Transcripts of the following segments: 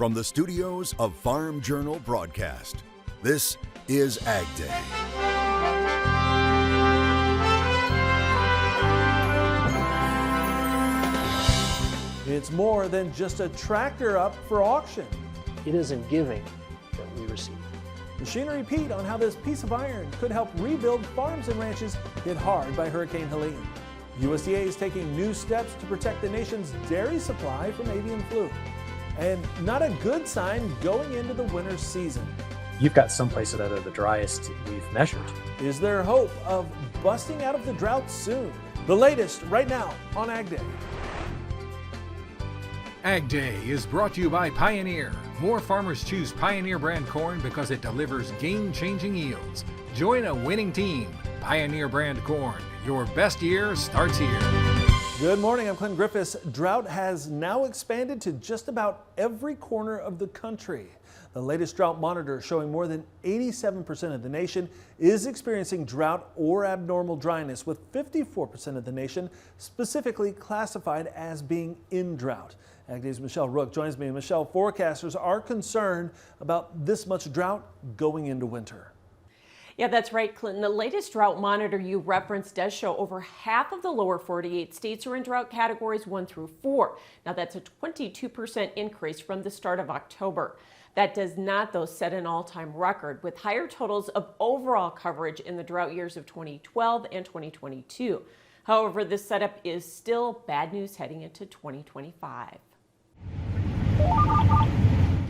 From the studios of Farm Journal Broadcast, this is AgDay. It's more than just a tractor up for auction. It is in giving that we receive. Machinery Pete on how this piece of iron could help rebuild farms and ranches hit hard by Hurricane Helene. USDA is taking new steps to protect the nation's dairy supply from avian flu. And not a good sign going into the winter season. You've got some places that are the driest we've measured. Is there hope of busting out of the drought soon? The latest right now on AgDay. AgDay is brought to you by Pioneer. More farmers choose Pioneer brand corn because it delivers game-changing yields. Join a winning team. Pioneer brand corn. Your best year starts here. Good morning, I'm Clinton Griffiths. Drought has now expanded to just about every corner of the country. The latest drought monitor showing more than 87% of the nation is experiencing drought or abnormal dryness, with 54% of the nation specifically classified as being in drought. AgDay's Michelle Rook joins me. Michelle, forecasters are concerned about this much drought going into winter. Yeah, that's right, Clinton. The latest drought monitor you referenced does show over half of the lower 48 states are in drought categories 1 through 4. Now, that's a 22% increase from the start of October. That does not, though, set an all-time record, with higher totals of overall coverage in the drought years of 2012 and 2022. However, this setup is still bad news heading into 2025.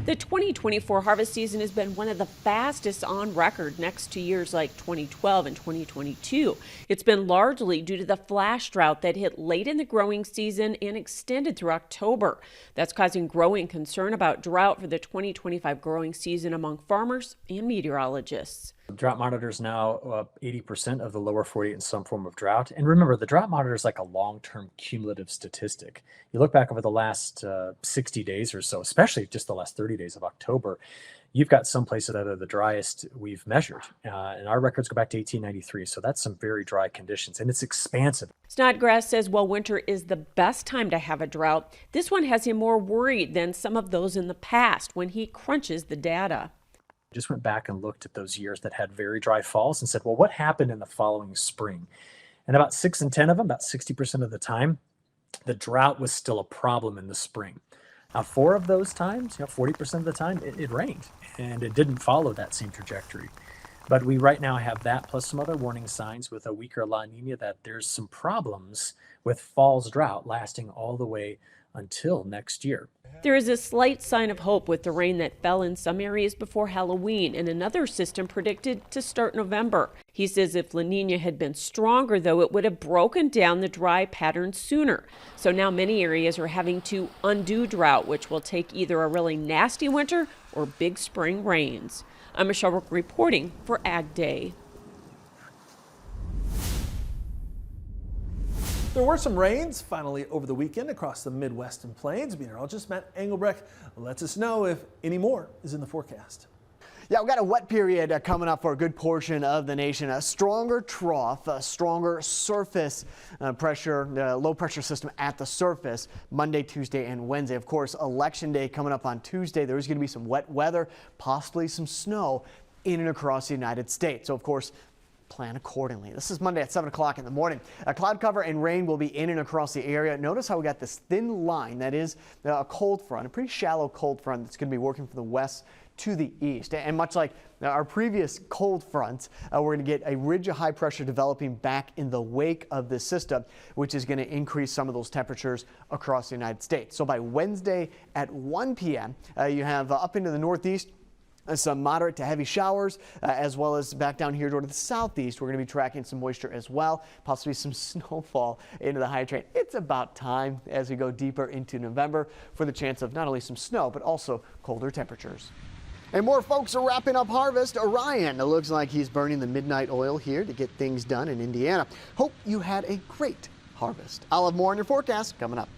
The 2024 harvest season has been one of the fastest on record next to years like 2012 and 2022. It's been largely due to the flash drought that hit late in the growing season and extended through October. That's causing growing concern about drought for the 2025 growing season among farmers and meteorologists. Drought monitors now 80% of the lower 48 in some form of drought. And remember, the drought monitor is like a long-term cumulative statistic. You look back over the last 60 days or so, especially just the last 30 days of October, you've got some places that are the driest we've measured. And our records go back to 1893. So that's some very dry conditions, and it's expansive. Snodgrass says while winter is the best time to have a drought, this one has him more worried than some of those in the past when he crunches the data. Just went back and looked at those years that had very dry falls and said, well, what happened in the following spring? And about 6 in 10 of them, about 60% of the time, the drought was still a problem in the spring. Now, 4 of those times, 40% of the time, it rained, and it didn't follow that same trajectory. But we right now have that plus some other warning signs with a weaker La Nina that there's some problems with fall's drought lasting all the way until next year. There is a slight sign of hope with the rain that fell in some areas before Halloween and another system predicted to start November. He says if La Nina had been stronger, though, it would have broken down the dry pattern sooner. So now many areas are having to undo drought, which will take either a really nasty winter or big spring rains. I'm Michelle Rook reporting for AgDay. There were some rains finally over the weekend across the Midwest and Plains. Meteorologist Matt Engelbrecht lets us know if any more is in the forecast. Yeah, we've got a wet period coming up for a good portion of the nation. A stronger trough, a stronger surface pressure, low pressure system at the surface Monday, Tuesday, and Wednesday. Of course, Election Day coming up on Tuesday. There is going to be some wet weather, possibly some snow in and across the United States. So, of course, plan accordingly. This is Monday at 7 o'clock in the morning. A cloud cover and rain will be in and across the area. Notice how we got this thin line that is a cold front, a pretty shallow cold front that's going to be working from the west to the east. And much like our previous cold fronts, we're going to get a ridge of high pressure developing back in the wake of this system, which is going to increase some of those temperatures across the United States. So by Wednesday at 1 p.m., you have up into the northeast some moderate to heavy showers, as well as back down here toward the southeast. We're going to be tracking some moisture as well, possibly some snowfall into the high train. It's about time as we go deeper into November for the chance of not only some snow, but also colder temperatures. And more folks are wrapping up harvest. Orion, it looks like he's burning the midnight oil here to get things done in Indiana. Hope you had a great harvest. I'll have more on your forecast coming up.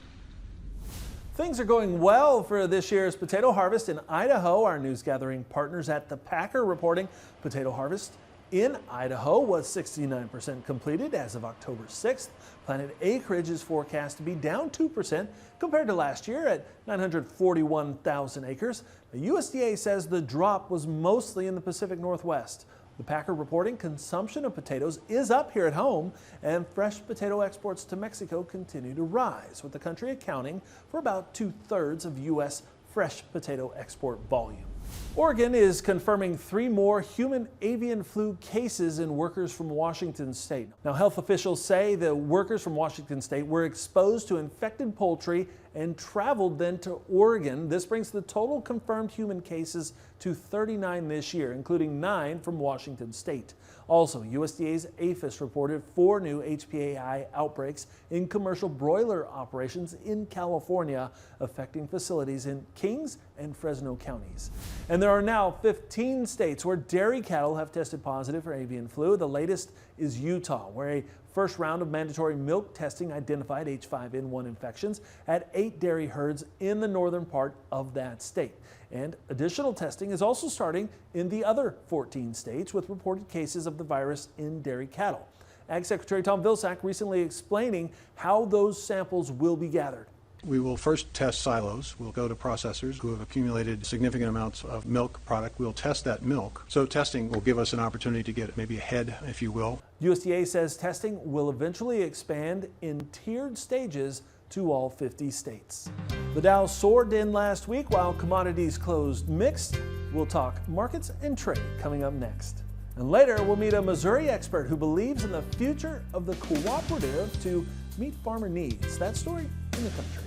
Things are going well for this year's potato harvest in Idaho. Our news gathering partners at the Packer reporting potato harvest in Idaho was 69% completed as of October 6th. Planted acreage is forecast to be down 2% compared to last year at 941,000 acres. The USDA says the drop was mostly in the Pacific Northwest. The Packer reporting consumption of potatoes is up here at home, and fresh potato exports to Mexico continue to rise, with the country accounting for about 2/3 of U.S. fresh potato export volume. Oregon is confirming 3 more human avian flu cases in workers from Washington state. Now, health officials say the workers from Washington state were exposed to infected poultry and traveled then to Oregon. This brings the total confirmed human cases to 39 this year, including 9 from Washington state. Also, USDA's APHIS reported 4 new HPAI outbreaks in commercial broiler operations in California, affecting facilities in Kings and Fresno counties. And there are now 15 states where dairy cattle have tested positive for avian flu. The latest is Utah, where a first round of mandatory milk testing identified H5N1 infections at 8 dairy herds in the northern part of that state. And additional testing is also starting in the other 14 states with reported cases of the virus in dairy cattle. Ag Secretary Tom Vilsack recently explaining how those samples will be gathered. We will first test silos. We'll go to processors who have accumulated significant amounts of milk product. We'll test that milk. So testing will give us an opportunity to get maybe ahead, if you will. USDA says testing will eventually expand in tiered stages to all 50 states. The Dow soared in last week while commodities closed mixed. We'll talk markets and trade coming up next. And later, we'll meet a Missouri expert who believes in the future of the cooperative to meet farmer needs. That story in the country.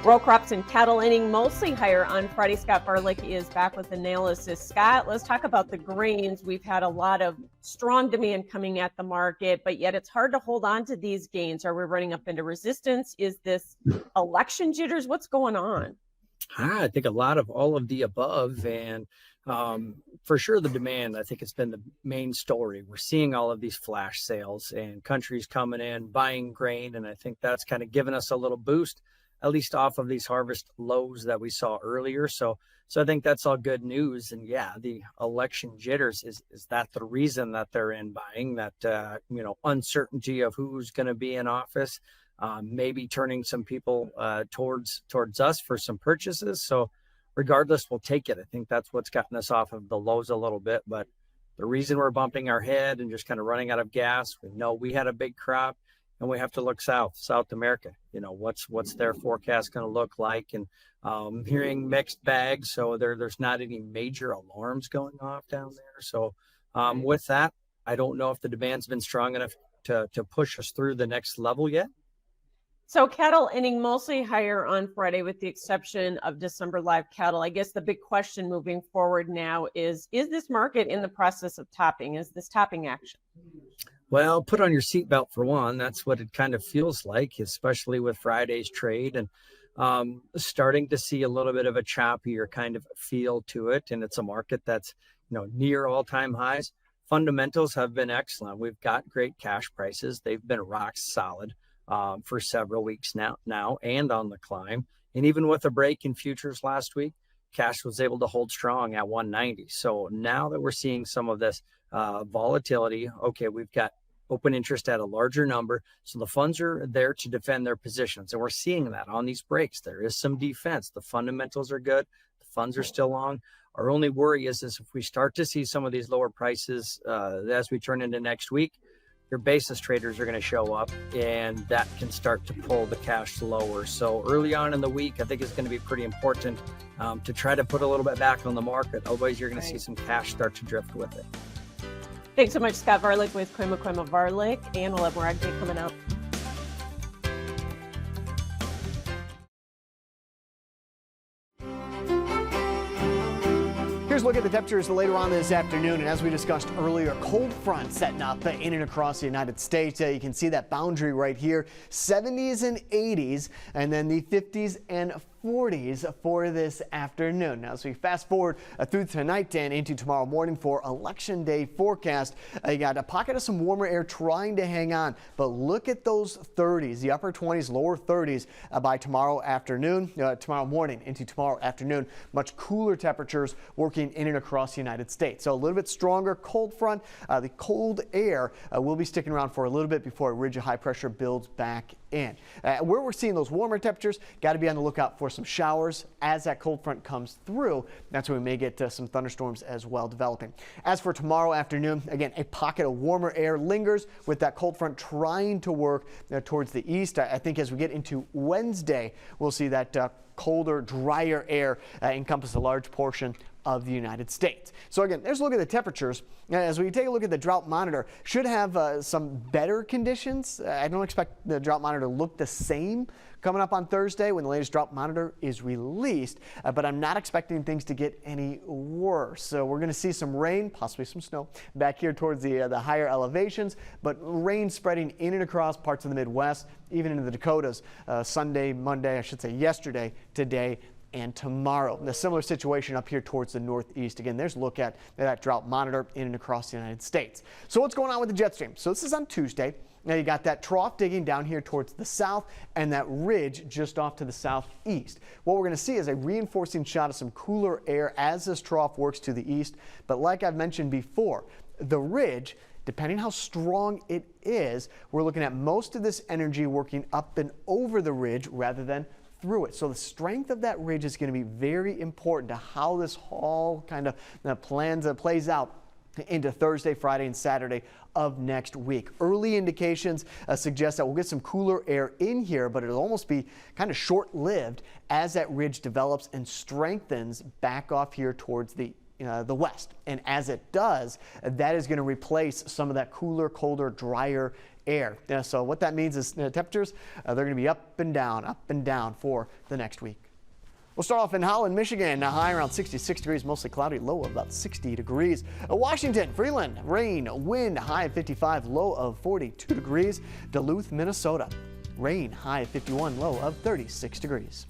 Row crops and cattle ending mostly higher on Friday. Scott Barlick is back with analysis. Scott, let's talk about the grains. We've had a lot of strong demand coming at the market, but yet it's hard to hold on to these gains. Are we running up into resistance? Is this election jitters? What's going on? I think a lot of all of the above, and for sure the demand, I think it's been the main story. We're seeing all of these flash sales and countries coming in, buying grain, and I think that's kind of given us a little boost, at least off of these harvest lows that we saw earlier. So I think that's all good news. And yeah, the election jitters, is that the reason that they're in buying, that, uncertainty of who's going to be in office, maybe turning some people towards us for some purchases. So regardless, we'll take it. I think that's what's gotten us off of the lows a little bit. But the reason we're bumping our head and just kind of running out of gas, we know we had a big crop. And we have to look South America. What's their forecast going to look like? And hearing mixed bags, so there's not any major alarms going off down there. So with that, I don't know if the demand's been strong enough to push us through the next level yet. So cattle ending mostly higher on Friday, with the exception of December live cattle. I guess the big question moving forward now is this market in the process of topping? Is this topping action? Well, put on your seatbelt for one. That's what it kind of feels like, especially with Friday's trade, and starting to see a little bit of a choppier kind of feel to it. And it's a market that's near all-time highs. Fundamentals have been excellent. We've got great cash prices. They've been rock solid for several weeks now and on the climb. And even with a break in futures last week, cash was able to hold strong at 190. So now that we're seeing some of this volatility, okay, we've got open interest at a larger number. So the funds are there to defend their positions. And we're seeing that on these breaks. There is some defense. The fundamentals are good. The funds are still long. Our only worry is if we start to see some of these lower prices as we turn into next week, your basis traders are going to show up, and that can start to pull the cash lower. So early on in the week, I think it's going to be pretty important to try to put a little bit back on the market. Otherwise, you're going to see some cash start to drift with it. Thanks so much, Scott Varlick with Kwema Varlick, and we'll have more AgDay coming up. Here's a look at the temperatures later on this afternoon, and as we discussed earlier, cold front setting up in and across the United States. You can see that boundary right here, 70s and 80s, and then the 50s and 40s for this afternoon. Now, as we fast forward through tonight and into tomorrow morning for Election Day forecast, you got a pocket of some warmer air trying to hang on, but look at those 30s, the upper 20s, lower 30s by tomorrow afternoon, tomorrow morning into tomorrow afternoon. Much cooler temperatures working in and across the United States. So a little bit stronger cold front. The cold air will be sticking around for a little bit before a ridge of high pressure builds back in. Where we're seeing those warmer temperatures, got to be on the lookout for some showers as that cold front comes through. That's when we may get some thunderstorms as well developing. As for tomorrow afternoon, again, a pocket of warmer air lingers with that cold front trying to work towards the east. I think as we get into Wednesday, we'll see that colder, drier air encompass a large portion of the United States. So again, there's a look at the temperatures. As we take a look at the drought monitor, should have some better conditions. I don't expect the drought monitor to look the same coming up on Thursday when the latest drought monitor is released, but I'm not expecting things to get any worse. So we're going to see some rain, possibly some snow back here towards the higher elevations, but rain spreading in and across parts of the Midwest, even into the Dakotas, Sunday, Monday, I should say yesterday, today, and tomorrow. A similar situation up here towards the northeast. Again, there's a look at that drought monitor in and across the United States. So what's going on with the jet stream? So this is on Tuesday. Now you got that trough digging down here towards the south and that ridge just off to the southeast. What we're going to see is a reinforcing shot of some cooler air as this trough works to the east. But like I've mentioned before, the ridge, depending how strong it is, we're looking at most of this energy working up and over the ridge rather than through it. So the strength of that ridge is going to be very important to how this all kind of plays out into Thursday, Friday, and Saturday of next week. Early indications suggest that we'll get some cooler air in here, but it'll almost be kind of short-lived as that ridge develops and strengthens back off here towards the west. And as it does, that is going to replace some of that cooler, colder, drier air. So what that means is temperatures, they're going to be up and down for the next week. We'll start off in Holland, Michigan, high around 66 degrees, mostly cloudy, low of about 60 degrees. Washington, Freeland, rain, wind, high of 55, low of 42 degrees. Duluth, Minnesota, rain, high of 51, low of 36 degrees.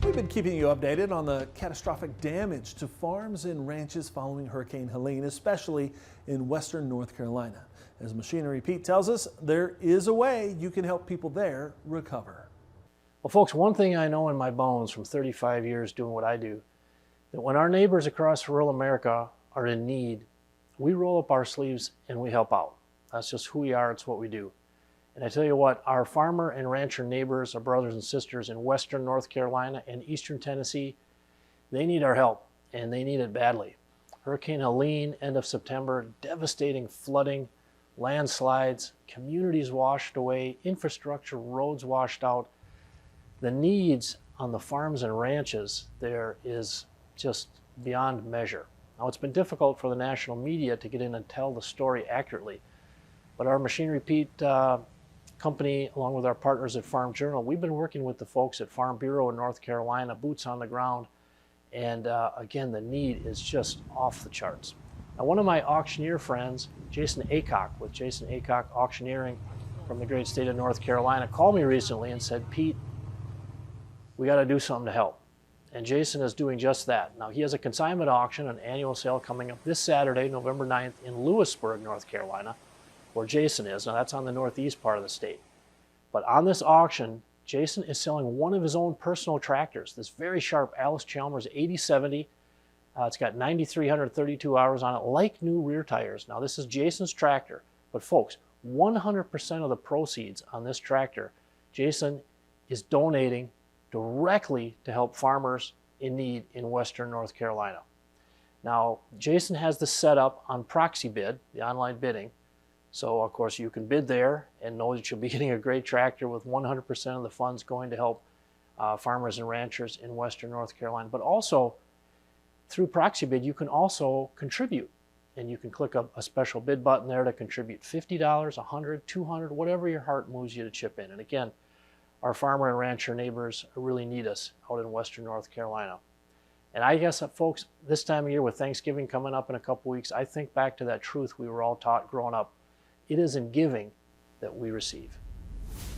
We've been keeping you updated on the catastrophic damage to farms and ranches following Hurricane Helene, especially in western North Carolina. As Machinery Pete tells us, there is a way you can help people there recover. Well, folks, one thing I know in my bones from 35 years doing what I do, that when our neighbors across rural America are in need, we roll up our sleeves and we help out. That's just who we are. It's what we do. And I tell you what, our farmer and rancher neighbors, our brothers and sisters in western North Carolina and eastern Tennessee, they need our help, and they need it badly. Hurricane Helene, end of September, devastating flooding, landslides, communities washed away, infrastructure, roads washed out. The needs on the farms and ranches there is just beyond measure. Now, it's been difficult for the national media to get in and tell the story accurately, but our Machinery Pete company, along with our partners at Farm Journal, we've been working with the folks at Farm Bureau in North Carolina, boots on the ground, and again, the need is just off the charts. Now, one of my auctioneer friends, Jason Aycock with Jason Aycock Auctioneering from the great state of North Carolina, called me recently and said, Pete, we got to do something to help. And Jason is doing just that. Now, he has a consignment auction, an annual sale coming up this Saturday, November 9th in Lewisburg, North Carolina, where Jason is. Now, that's on the northeast part of the state. But on this auction, Jason is selling one of his own personal tractors, this very sharp Alice Chalmers 8070. It's got 9,332 hours on it, like new rear tires. Now, this is Jason's tractor, but folks, 100% of the proceeds on this tractor, Jason is donating directly to help farmers in need in western North Carolina. Now, Jason has this set up on Proxy Bid, the online bidding. So, of course, you can bid there and know that you'll be getting a great tractor with 100% of the funds going to help farmers and ranchers in western North Carolina. But also, through Proxy Bid, you can also contribute. And you can click a special bid button there to contribute $50, $100, $200, whatever your heart moves you to chip in. And again, our farmer and rancher neighbors really need us out in western North Carolina. And I guess, folks, this time of year with Thanksgiving coming up in a couple weeks, I think back to that truth we were all taught growing up. It is in giving that we receive.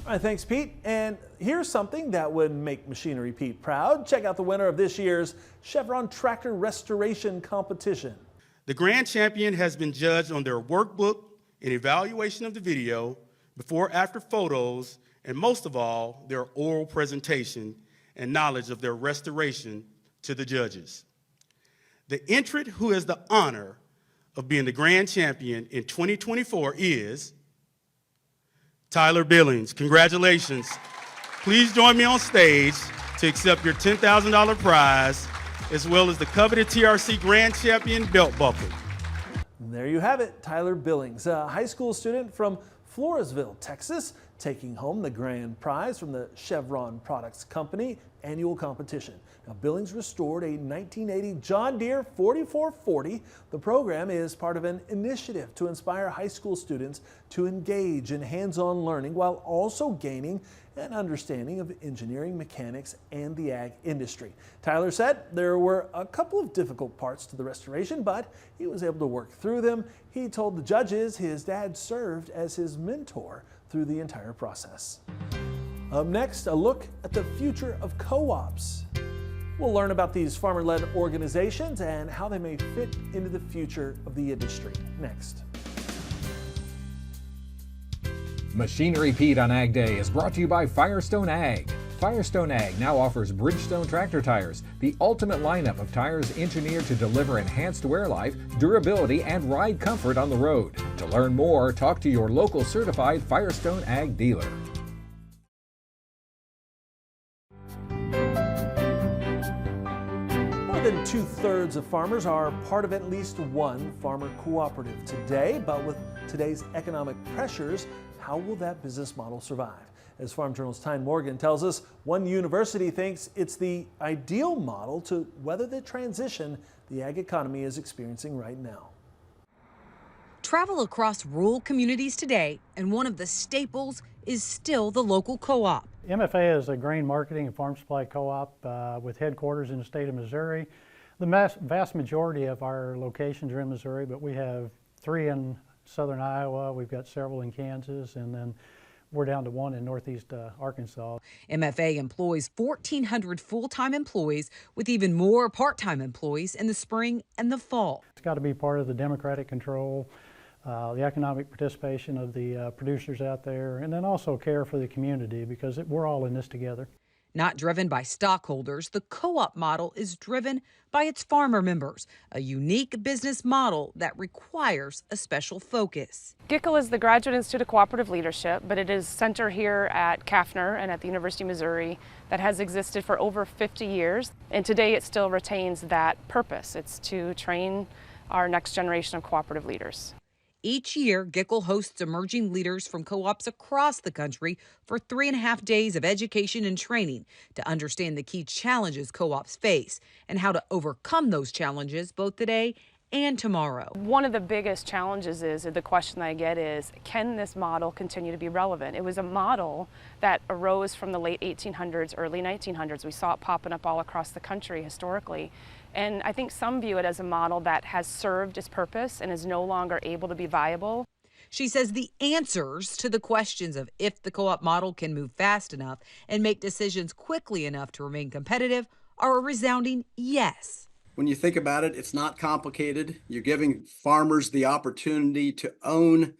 All right, thanks, Pete. And here's something that would make Machinery Pete proud. Check out the winner of this year's Chevron Tractor Restoration Competition. The grand champion has been judged on their workbook and evaluation of the video, before-after photos, and most of all, their oral presentation and knowledge of their restoration to the judges. The entrant who has the honor of being the grand champion in 2024 is Tyler Billings. Congratulations. Please join me on stage to accept your $10,000 prize, as well as the coveted TRC Grand Champion belt buckle. There you have it, Tyler Billings, a high school student from Floresville, Texas, taking home the grand prize from the Chevron Products Company annual competition. Now, Billings restored a 1980 John Deere 4440. The program is part of an initiative to inspire high school students to engage in hands-on learning while also gaining an understanding of engineering, mechanics, and the ag industry. Tyler said there were a couple of difficult parts to the restoration, but he was able to work through them. He told the judges his dad served as his mentor through the entire process. Up next, a look at the future of co-ops. We'll learn about these farmer-led organizations and how they may fit into the future of the industry. Next. Machinery Pete on Ag Day is brought to you by Firestone Ag. Firestone Ag now offers Bridgestone tractor tires, the ultimate lineup of tires engineered to deliver enhanced wear life, durability, and ride comfort on the road. To learn more, talk to your local certified Firestone Ag dealer. More than 2/3 of farmers are part of at least one farmer cooperative today, but with today's economic pressures, how will that business model survive? As Farm Journal's Tyne Morgan tells us, one university thinks it's the ideal model to weather the transition the ag economy is experiencing right now. Travel across rural communities today, and one of the staples is still the local co-op. MFA is a grain marketing and farm supply co-op with headquarters in the state of Missouri. The vast majority of our locations are in Missouri, but we have 3 in southern Iowa, we've got several in Kansas, and then we're down to 1 in northeast Arkansas. MFA employs 1,400 full-time employees with even more part-time employees in the spring and the fall. It's got to be part of the democratic control, the economic participation of the producers out there, and then also care for the community because we're all in this together. Not driven by stockholders, the co-op model is driven by its farmer members, a unique business model that requires a special focus. GICL is the Graduate Institute of Cooperative Leadership, but it is a center here at Kaffner and at the University of Missouri that has existed for over 50 years. And today it still retains that purpose. It's to train our next generation of cooperative leaders. Each year, GICL hosts emerging leaders from co-ops across the country for 3.5 days of education and training to understand the key challenges co-ops face and how to overcome those challenges both today and tomorrow. One of the biggest challenges is, the question I get is, can this model continue to be relevant? It was a model that arose from the late 1800s, early 1900s. We saw it popping up all across the country historically. And I think some view it as a model that has served its purpose and is no longer able to be viable. She says the answers to the questions of if the co-op model can move fast enough and make decisions quickly enough to remain competitive are a resounding yes. When you think about it, it's not complicated. You're giving farmers the opportunity to own,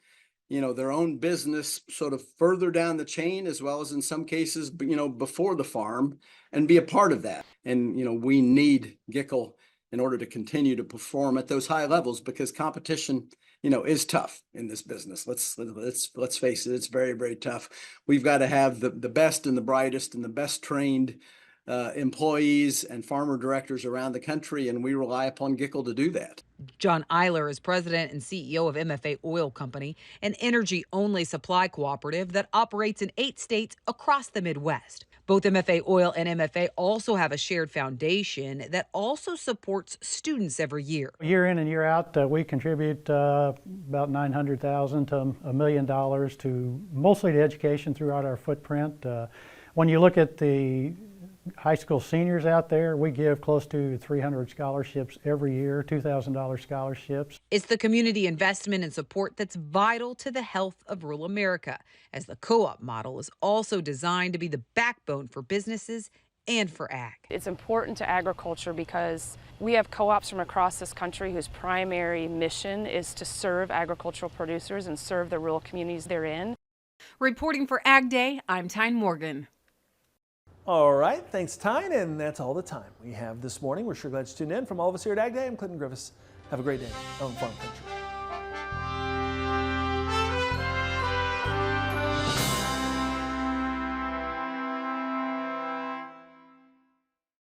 their own business sort of further down the chain, as well as in some cases, before the farm, and be a part of that. And, we need GICL in order to continue to perform at those high levels because competition, is tough in this business. Let's face it, it's very, very tough. We've got to have the best and the brightest and the best trained employees and farmer directors around the country, and we rely upon GICL to do that. John Eiler is president and CEO of MFA Oil Company, an energy-only supply cooperative that operates in 8 states across the Midwest. Both MFA Oil and MFA also have a shared foundation that also supports students every year. Year in and year out, we contribute about $900,000 to $1 million to mostly to education throughout our footprint. When you look at the high school seniors out there. We give close to 300 scholarships every year, $2,000 scholarships. It's the community investment and support that's vital to the health of rural America, as the co-op model is also designed to be the backbone for businesses and for ag. It's important to agriculture because we have co-ops from across this country whose primary mission is to serve agricultural producers and serve the rural communities they're in. Reporting for AgDay, I'm Tyne Morgan. All right, thanks, Tyne, and that's all the time we have this morning. We're sure glad you tuned in. From all of us here at AgDay, I'm Clinton Griffiths. Have a great day on Farm Country.